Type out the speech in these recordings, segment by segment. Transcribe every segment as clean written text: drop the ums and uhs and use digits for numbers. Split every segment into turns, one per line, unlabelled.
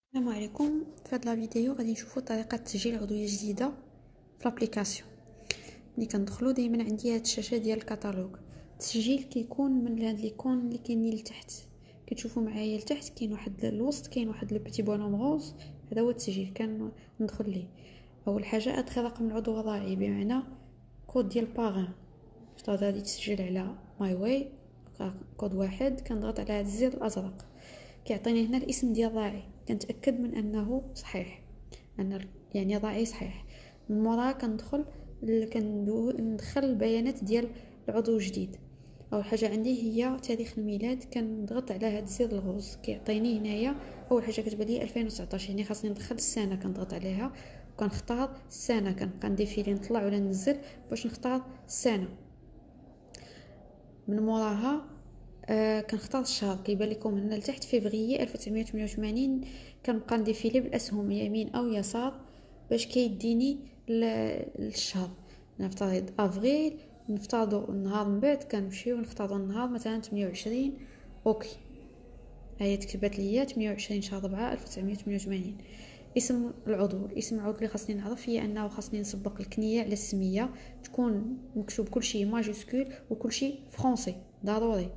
السلام عليكم. في هذا الفيديو غادي نشوفوا طريقه تسجيل عضويه جديده في الابليكاسيون. ملي كندخلوا دائما عندي هذه الشاشه ديال الكتالوج. التسجيل كيكون من هاد ليكون اللي كاينين لتحت، كتشوفوا معايا لتحت كاين واحد الوسط، كاين واحد لو بيتي بونوم غوز. هذا هو التسجيل ندخل ليه. اول حاجه ادخل رقم العضو الوضعي، بمعنى كود ديال باغان. غادي تسجل على ماي واي كود واحد، كنضغط على هذا الزر الازرق، كيعطيني هنا الاسم ديال الراعي، كنتاكد من انه صحيح، ان يعني راعي صحيح. من موراها كندخل البيانات ديال العضو الجديد. اول حاجه عندي هي تاريخ الميلاد، كنضغط على هذا الزر الغوز، كيعطيني هنايا اول حاجه كتبان لي 2019، يعني خاصني ندخل السنه. كنضغط عليها وكنختار السنه، كنبقى نديفيلي نطلع ولا ننزل باش نختار السنه. من موراها كنختار الشهر، كيبان لكم هنا لتحت فيفري 1988. كنبقى نديفيلي بالاسهم يمين او يسار باش كيديني الشهر. نفترض افريل، نفترضوا النهار من بعد كنمشيو نختاروا النهار مثلا 28. اوكي، هي كتبت لي 28 شهر 4 1988. اسم العضو اللي خاصني نعرف هي انه خاصني نسبق الكنيه على السميه، تكون مكتوب كل شيء ماجيسكول وكل شيء فرونسي ضروري.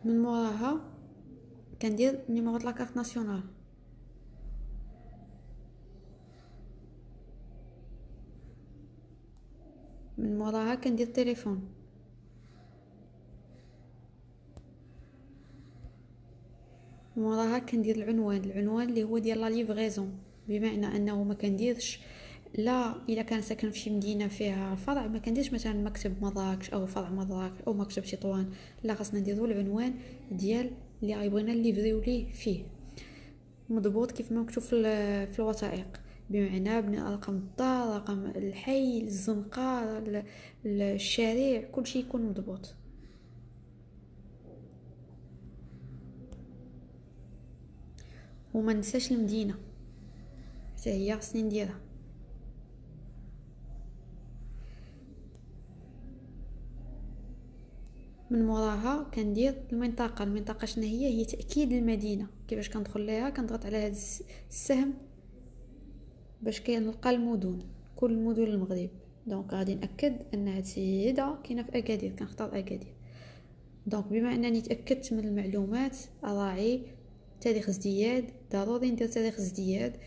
من موراها كندير نيميرو د لا كارت ناسيونال. من موراها كندير تليفون. موراها كندير العنوان اللي هو ديال لا ليفريزون، بمعنى انه ما كنديرش لا الا كان ساكن في شي مدينه فيها الفرع، ما كنديرش مثلا مكتب مراكش او فرع مراكش او مكتب تطوان، لا خاصنا نديرو العنوان ديال اللي غيبغينا نليفريو ليه فيه، مضبوط كيف ما مكتوب في الوثائق، بمعنى رقم الدار، رقم الحي، الزنقه، الشارع، كل شيء يكون مضبوط. وما ننساش المدينه حتى هي خصني نديرها. من موراها كندير المنطقه شنو هي تاكيد المدينه. كيفاش كندخل ليها؟ كنضغط على هذا السهم باش كنلقى المدن، كل مدن المغرب. دونك غادي ناكد ان هذه السيده كاينه في اكادير، كنختار اكادير. دونك بما انني تاكدت من المعلومات، راعي، تاريخ ازدياد، ضروري ندير تاريخ ازدياد.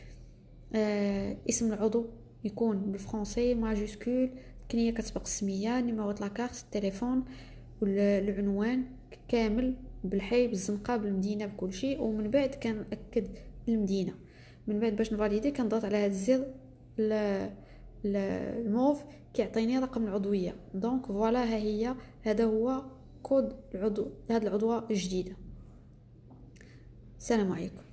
اسم العضو يكون بالفرنسي ماجيسكول، كنيه كتسبق السميه، نيميرو د لاكارت، التليفون والعنوان كامل بالحي، بالزنقه، بالمدينه، بكل شيء. ومن بعد كنأكد المدينه. من بعد باش نفاليدي كنضغط على هذا الزر الموف، كيعطيني رقم العضويه. دونك فوالا، ها هي، هذا هو كود العضو، هذه العضوه الجديده. السلام عليكم.